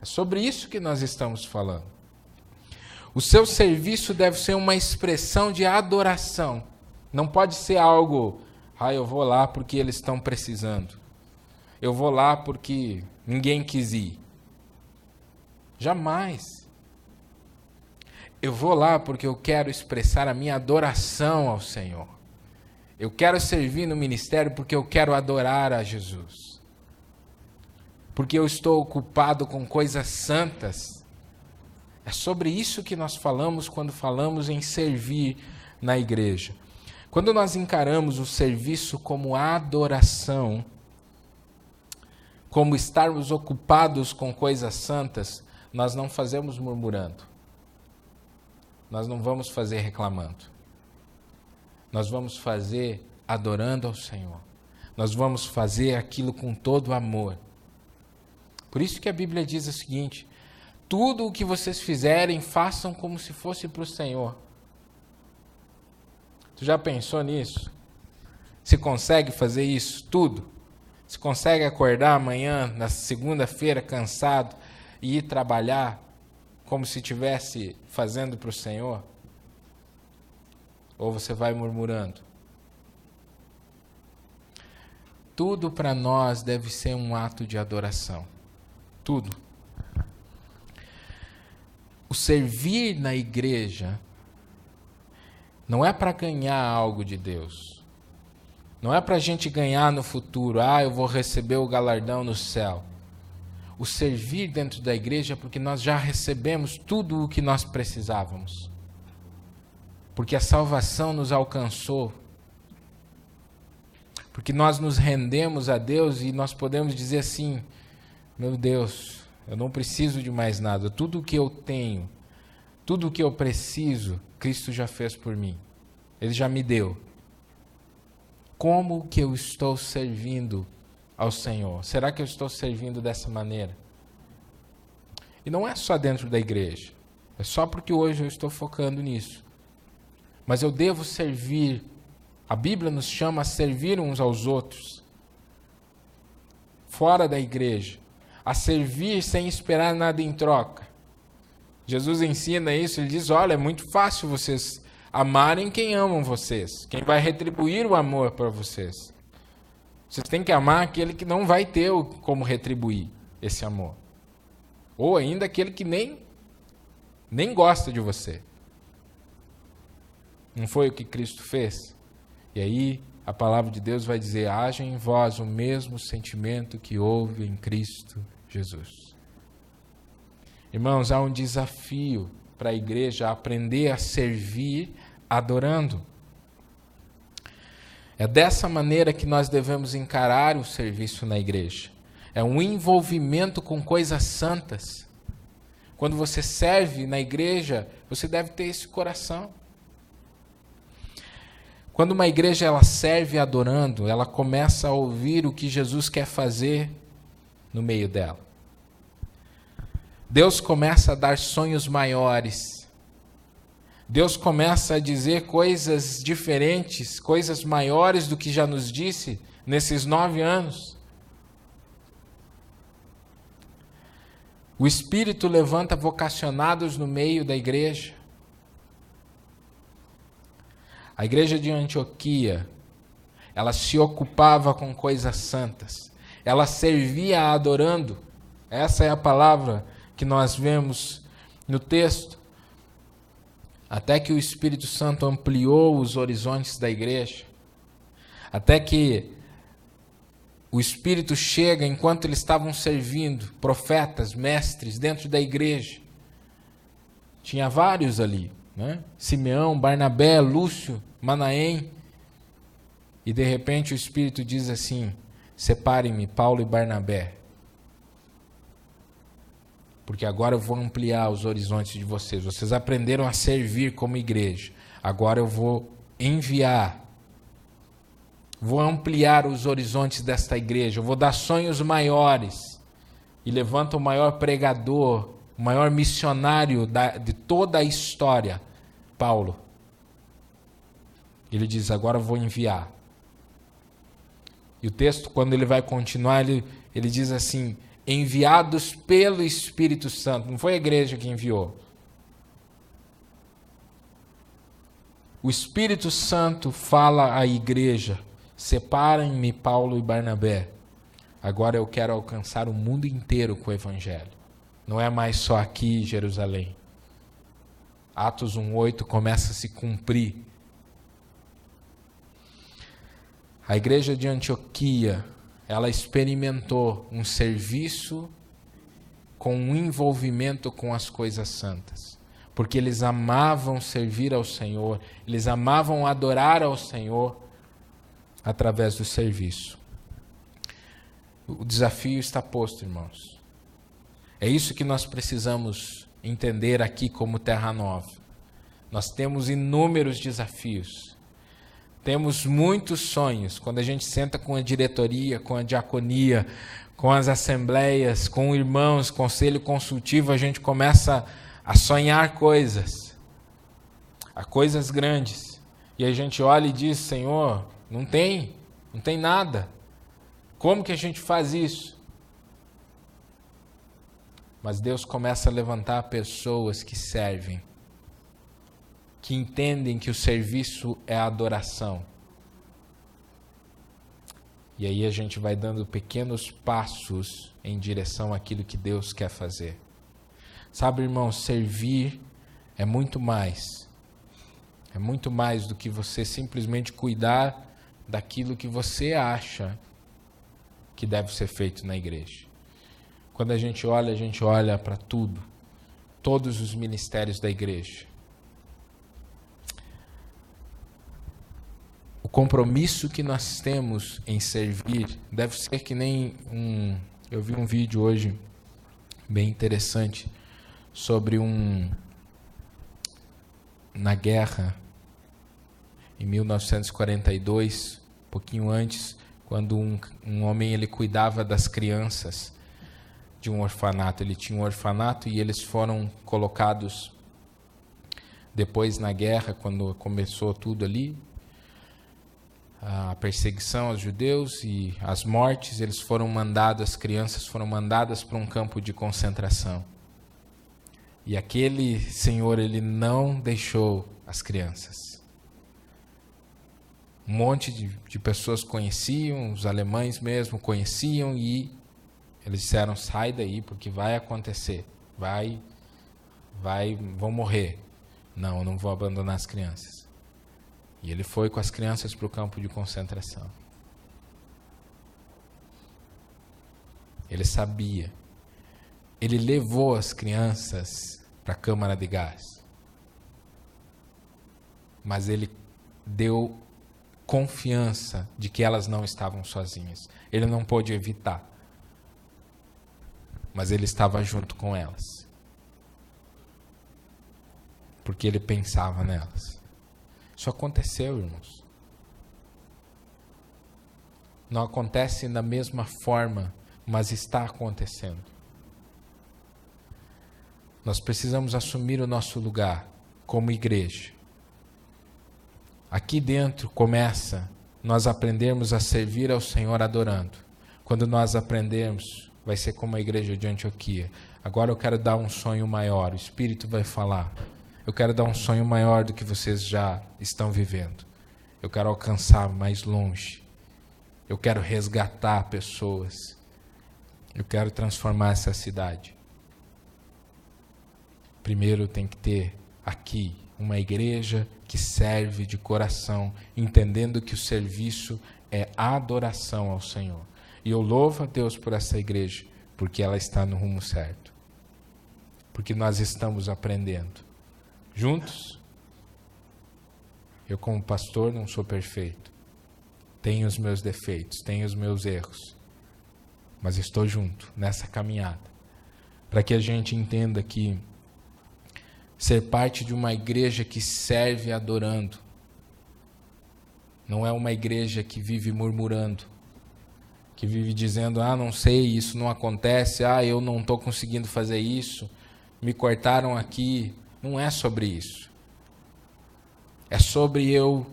É sobre isso que nós estamos falando. O seu serviço deve ser uma expressão de adoração. Não pode ser algo, eu vou lá porque eles estão precisando. Eu vou lá porque ninguém quis ir. Jamais. Eu vou lá porque eu quero expressar a minha adoração ao Senhor. Eu quero servir no ministério porque eu quero adorar a Jesus. Porque eu estou ocupado com coisas santas. É sobre isso que nós falamos quando falamos em servir na igreja. Quando nós encaramos o serviço como adoração, como estarmos ocupados com coisas santas, nós não fazemos murmurando. Nós não vamos fazer reclamando. Nós vamos fazer adorando ao Senhor. Nós vamos fazer aquilo com todo amor. Por isso que a Bíblia diz o seguinte: tudo o que vocês fizerem, façam como se fosse para o Senhor. Tu já pensou nisso? Se consegue fazer isso? Tudo? Se consegue acordar amanhã, na segunda-feira, cansado, e ir trabalhar como se estivesse fazendo para o Senhor? Ou você vai murmurando? Tudo para nós deve ser um ato de adoração. Tudo. O servir na igreja não é para ganhar algo de Deus. Não é para a gente ganhar no futuro. Eu vou receber o galardão no céu. O servir dentro da igreja é porque nós já recebemos tudo o que nós precisávamos. Porque a salvação nos alcançou. Porque nós nos rendemos a Deus e nós podemos dizer assim: meu Deus, eu não preciso de mais nada. Tudo o que eu tenho, tudo o que eu preciso, Cristo já fez por mim. Ele já me deu. Como que eu estou servindo ao Senhor? Será que eu estou servindo dessa maneira? E não é só dentro da igreja. É só porque hoje eu estou focando nisso. Mas eu devo servir. A Bíblia nos chama a servir uns aos outros. Fora da igreja. A servir sem esperar nada em troca. Jesus ensina isso. Ele diz: olha, é muito fácil vocês amarem quem amam vocês. Quem vai retribuir o amor para vocês. Vocês têm que amar aquele que não vai ter como retribuir esse amor. Ou ainda aquele que nem gosta de você. Não foi o que Cristo fez? E aí a palavra de Deus vai dizer: haja em vós o mesmo sentimento que houve em Cristo Jesus. Irmãos, há um desafio para a igreja aprender a servir adorando. É dessa maneira que nós devemos encarar o serviço na igreja. É um envolvimento com coisas santas. Quando você serve na igreja, você deve ter esse coração. Quando uma igreja ela serve adorando, ela começa a ouvir o que Jesus quer fazer no meio dela. Deus começa a dar sonhos maiores. Deus começa a dizer coisas diferentes, coisas maiores do que já nos disse nesses 9 anos. O Espírito levanta vocacionados no meio da igreja. A igreja de Antioquia, ela se ocupava com coisas santas. Ela servia adorando. Essa é a palavra que nós vemos no texto. Até que o Espírito Santo ampliou os horizontes da igreja. Até que o Espírito chega enquanto eles estavam servindo, profetas, mestres dentro da igreja. Tinha vários ali, né? Simeão, Barnabé, Lúcio, Manaém. E de repente o Espírito diz assim: separem-me, Paulo e Barnabé, porque agora eu vou ampliar os horizontes de vocês. Vocês aprenderam a servir como igreja. Agora eu vou enviar. Vou ampliar os horizontes desta igreja. Eu vou dar sonhos maiores. E levanta o maior pregador, o maior missionário de toda a história, Paulo. Ele diz: agora eu vou enviar. E o texto, quando ele vai continuar, ele diz assim: enviados pelo Espírito Santo. Não foi a igreja que enviou. O Espírito Santo fala à igreja: separem-me, Paulo e Barnabé. Agora eu quero alcançar o mundo inteiro com o Evangelho. Não é mais só aqui em Jerusalém. Atos 1:8 começa a se cumprir. A igreja de Antioquia, ela experimentou um serviço com um envolvimento com as coisas santas. Porque eles amavam servir ao Senhor, eles amavam adorar ao Senhor através do serviço. O desafio está posto, irmãos. É isso que nós precisamos entender aqui como Terra Nova. Nós temos inúmeros desafios. Temos muitos sonhos. Quando a gente senta com a diretoria, com a diaconia, com as assembleias, com irmãos, conselho consultivo, a gente começa a sonhar coisas. A coisas grandes. E a gente olha e diz: Senhor, não tem nada. Como que a gente faz isso? Mas Deus começa a levantar pessoas que servem, que entendem que o serviço é a adoração. E aí a gente vai dando pequenos passos em direção àquilo que Deus quer fazer. Sabe, irmão, servir é muito mais. É muito mais do que você simplesmente cuidar daquilo que você acha que deve ser feito na igreja. Quando a gente olha para tudo, todos os ministérios da igreja. O compromisso que nós temos em servir deve ser que nem eu vi um vídeo hoje bem interessante sobre na guerra em 1942, um pouquinho antes, quando um homem ele cuidava das crianças de um orfanato. Ele tinha um orfanato e eles foram colocados depois na guerra, quando começou tudo ali, a perseguição aos judeus e as mortes, as crianças foram mandadas para um campo de concentração. E aquele senhor, ele não deixou as crianças. Um monte de pessoas conheciam, os alemães mesmo conheciam, e eles disseram: sai daí, porque vai acontecer, vão morrer. Não, eu não vou abandonar as crianças. E ele foi com as crianças para o campo de concentração. Ele sabia. Ele levou as crianças para a câmara de gás. Mas ele deu confiança de que elas não estavam sozinhas. Ele não pôde evitar. Mas ele estava junto com elas. Porque ele pensava nelas. Isso aconteceu, irmãos. Não acontece da mesma forma, mas está acontecendo. Nós precisamos assumir o nosso lugar como igreja. Aqui dentro começa nós aprendermos a servir ao Senhor adorando. Quando nós aprendermos, vai ser como a igreja de Antioquia. Agora eu quero dar um sonho maior, o Espírito vai falar. Eu quero dar um sonho maior do que vocês já estão vivendo. Eu quero alcançar mais longe. Eu quero resgatar pessoas. Eu quero transformar essa cidade. Primeiro tem que ter aqui uma igreja que serve de coração, entendendo que o serviço é adoração ao Senhor. E eu louvo a Deus por essa igreja, porque ela está no rumo certo. Porque nós estamos aprendendo. Juntos, eu como pastor não sou perfeito. Tenho os meus defeitos, tenho os meus erros. Mas estou junto nessa caminhada. Para que a gente entenda que ser parte de uma igreja que serve adorando não é uma igreja que vive murmurando, que vive dizendo, não sei, isso não acontece, eu não estou conseguindo fazer isso, me cortaram aqui. Não é sobre isso. É sobre eu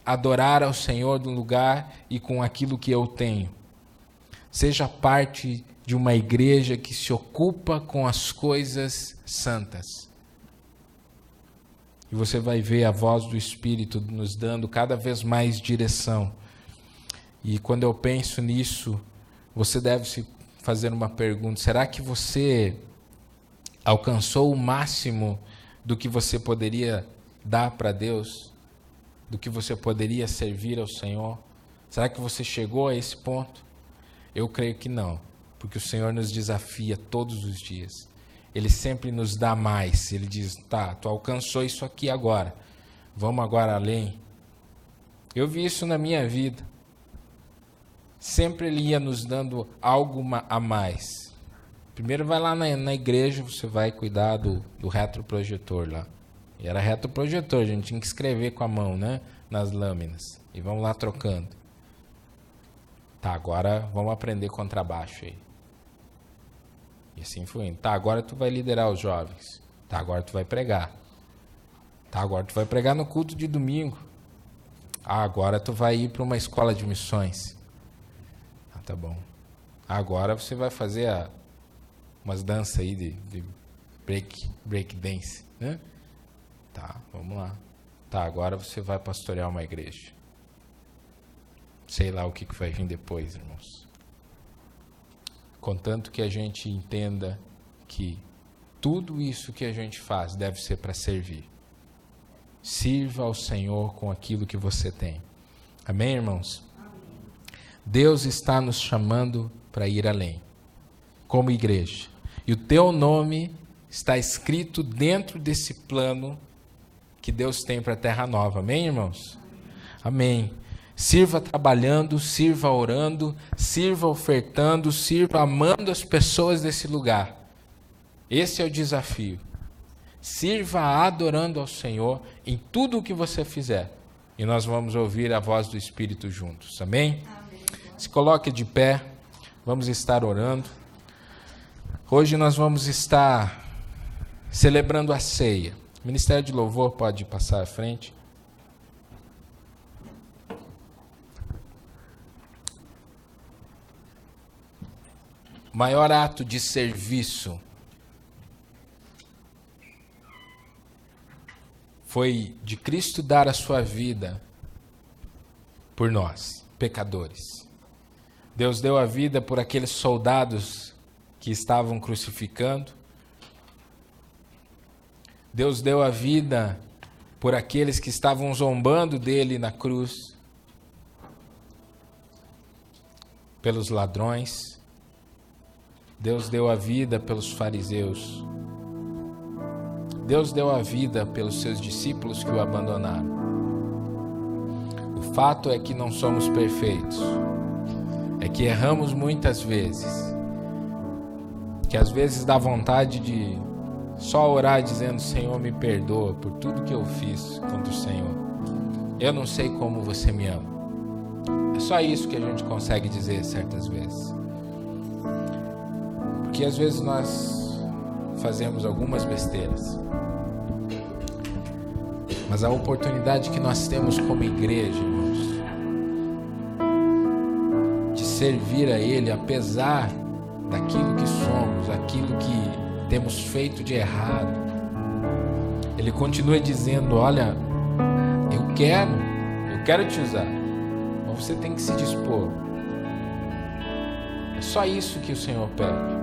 adorar ao Senhor no lugar e com aquilo que eu tenho. Seja parte de uma igreja que se ocupa com as coisas santas. E você vai ver a voz do Espírito nos dando cada vez mais direção. E quando eu penso nisso, você deve se fazer uma pergunta. Será que você alcançou o máximo do que você poderia dar para Deus? Do que você poderia servir ao Senhor? Será que você chegou a esse ponto? Eu creio que não. Porque o Senhor nos desafia todos os dias. Ele sempre nos dá mais. Ele diz, tu alcançou isso aqui agora. Vamos agora além. Eu vi isso na minha vida. Sempre Ele ia nos dando algo a mais. Primeiro vai lá na igreja, você vai cuidar do retroprojetor lá. E era retroprojetor, a gente tinha que escrever com a mão, né? Nas lâminas. E vamos lá trocando. Agora vamos aprender contrabaixo aí. E assim foi indo. Agora tu vai liderar os jovens. Agora tu vai pregar. Agora tu vai pregar no culto de domingo. Agora tu vai ir para uma escola de missões. Tá bom. Agora você vai fazer umas danças aí de break dance, né? Vamos lá. Agora você vai pastorear uma igreja. Sei lá o que vai vir depois, irmãos. Contanto que a gente entenda que tudo isso que a gente faz deve ser para servir. Sirva ao Senhor com aquilo que você tem. Amém, irmãos? Amém. Deus está nos chamando para ir além, como igreja. E o teu nome está escrito dentro desse plano que Deus tem para a Terra Nova. Amém, irmãos? Amém. Sirva trabalhando, sirva orando, sirva ofertando, sirva amando as pessoas desse lugar. Esse é o desafio. Sirva adorando ao Senhor em tudo o que você fizer. E nós vamos ouvir a voz do Espírito juntos. Amém? Amém. Se coloque de pé. Vamos estar orando. Hoje nós vamos estar celebrando a ceia. O Ministério de Louvor pode passar à frente. O maior ato de serviço foi de Cristo dar a sua vida por nós, pecadores. Deus deu a vida por aqueles soldados que estavam crucificando. Deus deu a vida por aqueles que estavam zombando dele na cruz, pelos ladrões. Deus deu a vida pelos fariseus. Deus deu a vida pelos seus discípulos que o abandonaram. O fato é que não somos perfeitos. É que erramos muitas vezes. Que às vezes dá vontade de só orar dizendo, Senhor, me perdoa por tudo que eu fiz contra o Senhor. Eu não sei como você me ama. É só isso que a gente consegue dizer certas vezes. Porque às vezes nós fazemos algumas besteiras. Mas a oportunidade que nós temos como igreja, irmãos, de servir a Ele, apesar daquilo que somos, aquilo que temos feito de errado, Ele continua dizendo: olha, eu quero te usar, mas você tem que se dispor. É só isso que o Senhor pede.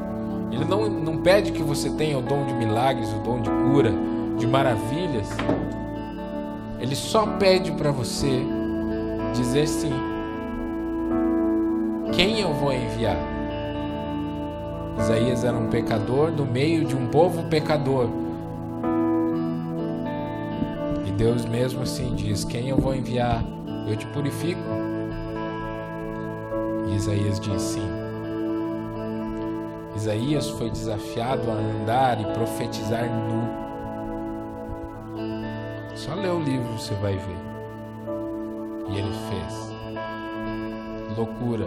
Ele não pede que você tenha o dom de milagres, o dom de cura, de maravilhas. Ele só pede para você dizer sim. Quem eu vou enviar? Isaías era um pecador no meio de um povo pecador. E Deus mesmo assim diz: quem eu vou enviar? Eu te purifico. E Isaías diz sim. Isaías foi desafiado a andar e profetizar nu. Só lê o livro, você vai ver. E ele fez. Loucura.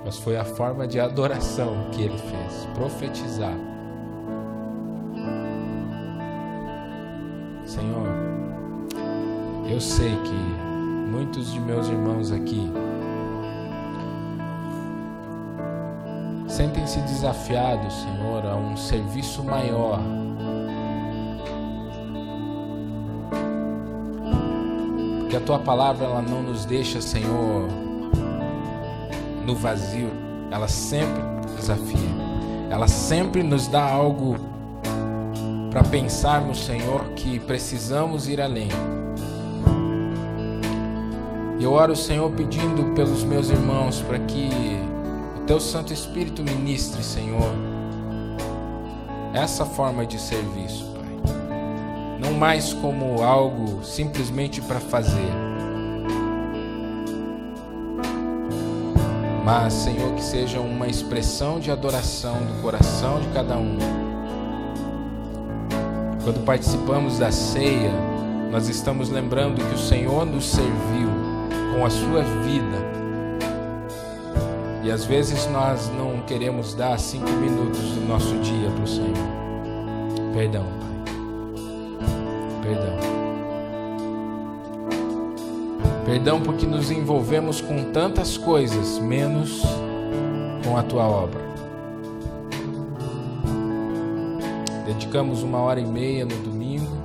Mas foi a forma de adoração que ele fez. Profetizar. Senhor, eu sei que muitos de meus irmãos aqui sentem-se desafiados, Senhor, a um serviço maior. Porque a Tua palavra, ela não nos deixa, Senhor, no vazio. Ela sempre desafia. Ela sempre nos dá algo para pensarmos, Senhor, que precisamos ir além. E eu oro, Senhor, pedindo pelos meus irmãos para que Teu Santo Espírito ministre, Senhor, essa forma de serviço, Pai. Não mais como algo simplesmente para fazer, mas, Senhor, que seja uma expressão de adoração do coração de cada um. Quando participamos da ceia, nós estamos lembrando que o Senhor nos serviu com a sua vida. E às vezes nós não queremos dar 5 minutos do nosso dia para o Senhor. Perdão, Pai. Perdão. Perdão porque nos envolvemos com tantas coisas, menos com a Tua obra. Dedicamos 1h30 no domingo.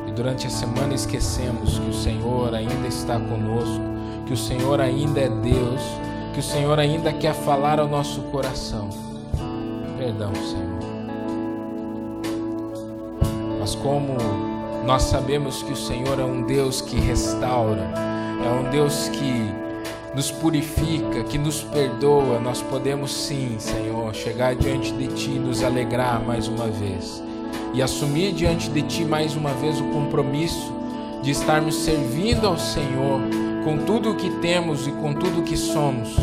E durante a semana esquecemos que o Senhor ainda está conosco, que o Senhor ainda é Deus, que o Senhor ainda quer falar ao nosso coração. Perdão, Senhor. Mas como nós sabemos que o Senhor é um Deus que restaura, é um Deus que nos purifica, que nos perdoa, nós podemos sim, Senhor, chegar diante de Ti e nos alegrar mais uma vez. E assumir diante de Ti mais uma vez o compromisso de estarmos servindo ao Senhor com tudo o que temos e com tudo o que somos,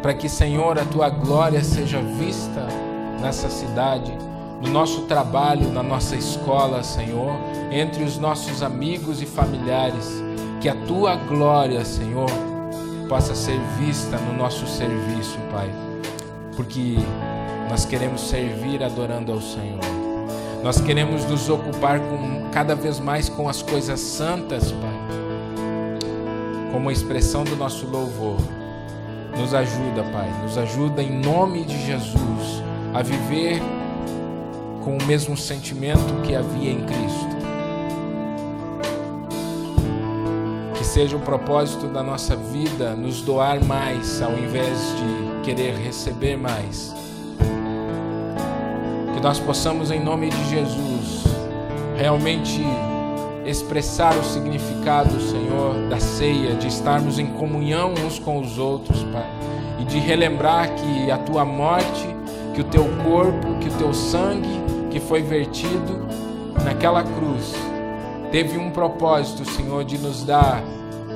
para que, Senhor, a Tua glória seja vista nessa cidade, no nosso trabalho, na nossa escola, Senhor, entre os nossos amigos e familiares, que a Tua glória, Senhor, possa ser vista no nosso serviço, Pai, porque nós queremos servir adorando ao Senhor. Nós queremos nos ocupar cada vez mais com as coisas santas, Pai, como a expressão do nosso louvor. Nos ajuda, Pai, nos ajuda em nome de Jesus a viver com o mesmo sentimento que havia em Cristo. Que seja o propósito da nossa vida nos doar mais ao invés de querer receber mais. Que nós possamos, em nome de Jesus, realmente expressar o significado, Senhor, da ceia, de estarmos em comunhão uns com os outros, Pai, e de relembrar que a Tua morte, que o Teu corpo, que o Teu sangue que foi vertido naquela cruz teve um propósito, Senhor, de nos dar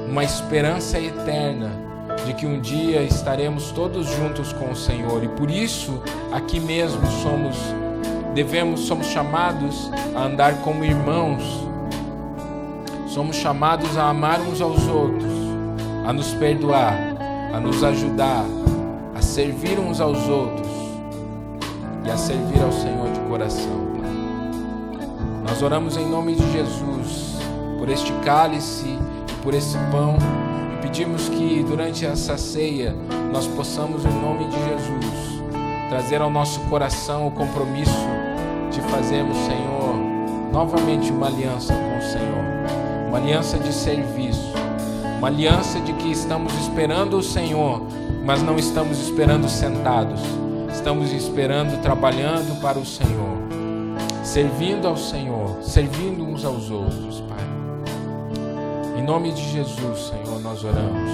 uma esperança eterna de que um dia estaremos todos juntos com o Senhor. E por isso, aqui mesmo somos chamados a andar como irmãos. Somos chamados a amar uns aos outros, a nos perdoar, a nos ajudar, a servir uns aos outros e a servir ao Senhor de coração, Pai. Nós oramos em nome de Jesus por este cálice e por esse pão e pedimos que durante essa ceia nós possamos, em nome de Jesus, trazer ao nosso coração o compromisso de fazermos, Senhor, novamente uma aliança com o Senhor, uma aliança de serviço, uma aliança de que estamos esperando o Senhor, mas não estamos esperando sentados, estamos esperando, trabalhando para o Senhor, servindo ao Senhor, servindo uns aos outros, Pai. Em nome de Jesus, Senhor, nós oramos.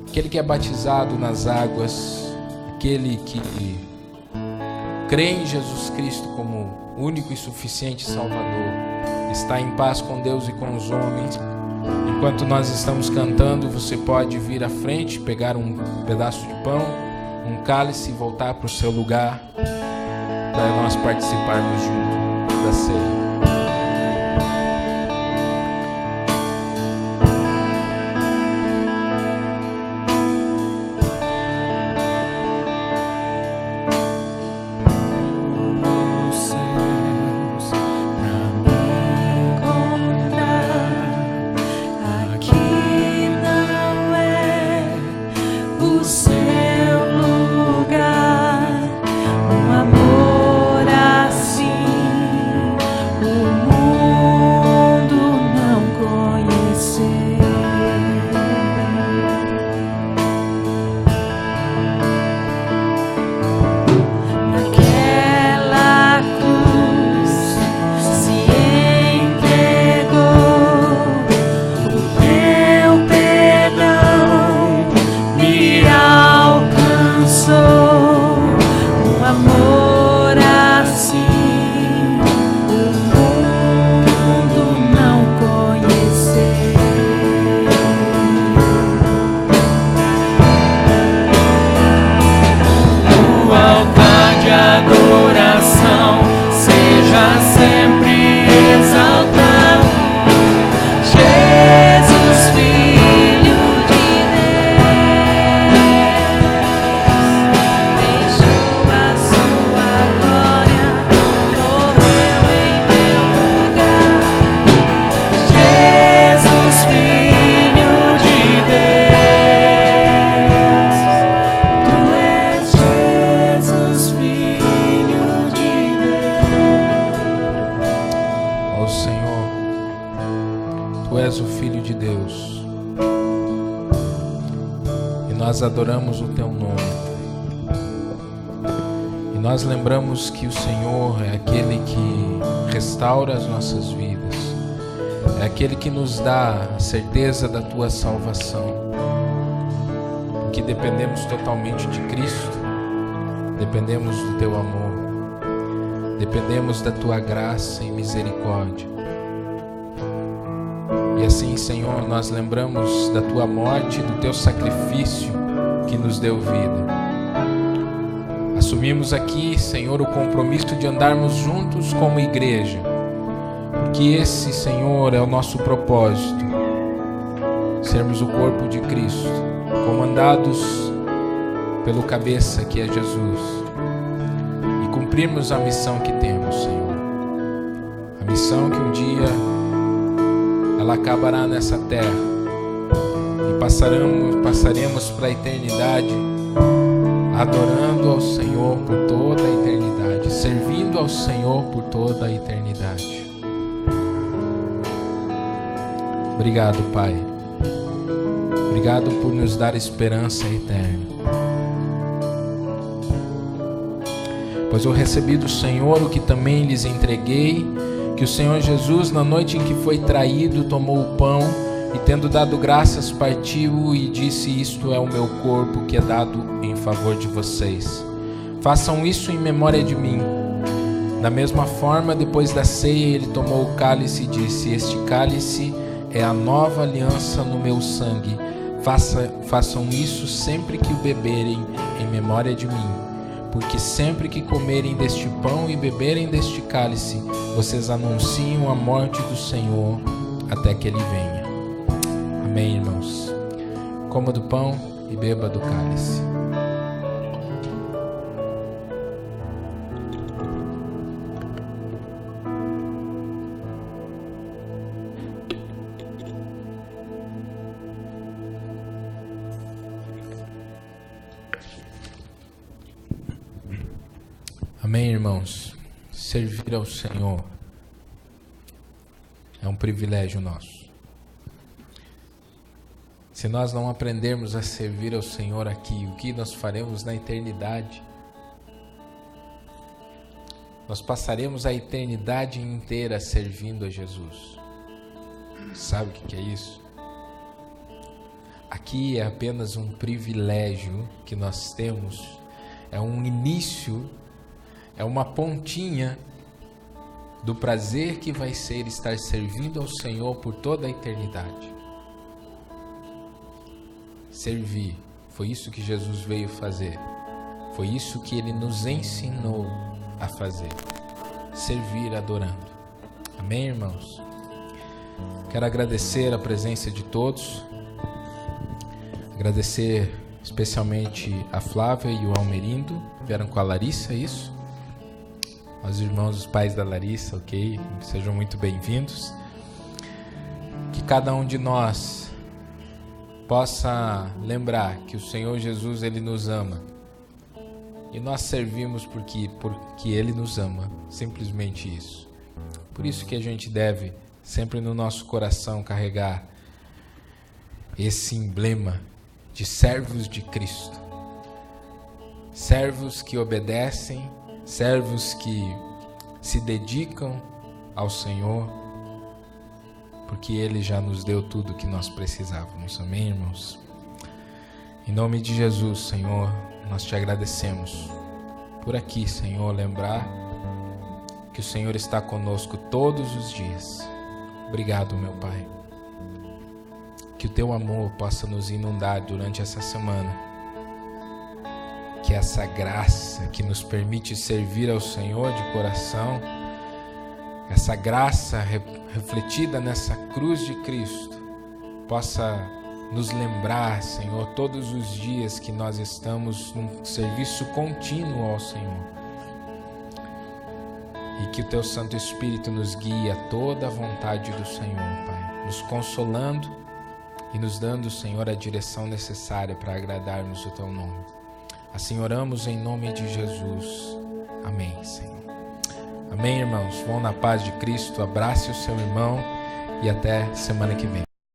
Aquele que é batizado nas águas, aquele que crê em Jesus Cristo como único e suficiente Salvador, está em paz com Deus e com os homens. Enquanto nós estamos cantando, você pode vir à frente, pegar um pedaço de pão, um cálice e voltar para o seu lugar, para nós participarmos junto da ceia. Nós adoramos o Teu nome e nós lembramos que o Senhor é aquele que restaura as nossas vidas, é aquele que nos dá a certeza da Tua salvação, porque dependemos totalmente de Cristo, dependemos do Teu amor, dependemos da Tua graça e misericórdia. E assim, Senhor, nós lembramos da Tua morte, do Teu sacrifício que nos deu vida. Assumimos aqui, Senhor, o compromisso de andarmos juntos como igreja, porque esse, Senhor, é o nosso propósito, sermos o corpo de Cristo, comandados pelo cabeça que é Jesus, e cumprirmos a missão que temos, Senhor. A missão que um dia ela acabará nessa terra e passaremos para a eternidade adorando ao Senhor por toda a eternidade, servindo ao Senhor por toda a eternidade. Obrigado, Pai. Obrigado por nos dar esperança eterna. Pois eu recebi do Senhor o que também lhes entreguei, que o Senhor Jesus, na noite em que foi traído, tomou o pão e, tendo dado graças, partiu e disse: isto é o meu corpo que é dado em favor de vocês. Façam isso em memória de mim. Da mesma forma, depois da ceia, ele tomou o cálice e disse: este cálice é a nova aliança no meu sangue. Façam isso sempre que o beberem em memória de mim. Porque sempre que comerem deste pão e beberem deste cálice, vocês anunciam a morte do Senhor até que Ele venha. Amém, irmãos? Coma do pão e beba do cálice. Amém, irmãos? Servir ao Senhor é um privilégio nosso. Se nós não aprendermos a servir ao Senhor aqui, o que nós faremos na eternidade? Nós passaremos a eternidade inteira servindo a Jesus. Sabe o que é isso? Aqui é apenas um privilégio que nós temos, é um início, é uma pontinha do prazer que vai ser estar servindo ao Senhor por toda a eternidade. Servir, foi isso que Jesus veio fazer, foi isso que Ele nos ensinou a fazer, servir adorando. Amém, irmãos? Quero agradecer a presença de todos, agradecer especialmente a Flávia e o Almerindo, vieram com a Larissa, isso? Os irmãos, os pais da Larissa, ok? Sejam muito bem-vindos. Que cada um de nós possa lembrar que o Senhor Jesus, Ele nos ama. E nós servimos porque Ele nos ama, simplesmente isso. Por isso que a gente deve sempre no nosso coração carregar esse emblema de servos de Cristo. Servos que obedecem, servos que se dedicam ao Senhor, porque Ele já nos deu tudo que nós precisávamos. Amém, irmãos? Em nome de Jesus, Senhor, nós te agradecemos por aqui, Senhor, lembrar que o Senhor está conosco todos os dias. Obrigado, meu Pai. Que o teu amor possa nos inundar durante essa semana. Que essa graça que nos permite servir ao Senhor de coração, essa graça refletida nessa cruz de Cristo, possa nos lembrar, Senhor, todos os dias que nós estamos num serviço contínuo ao Senhor. E que o teu Santo Espírito nos guie a toda a vontade do Senhor, Pai, nos consolando e nos dando, Senhor, a direção necessária para agradarmos o teu nome. Assim oramos em nome de Jesus. Amém, Senhor. Amém, irmãos. Vão na paz de Cristo, abrace o seu irmão e até semana que vem.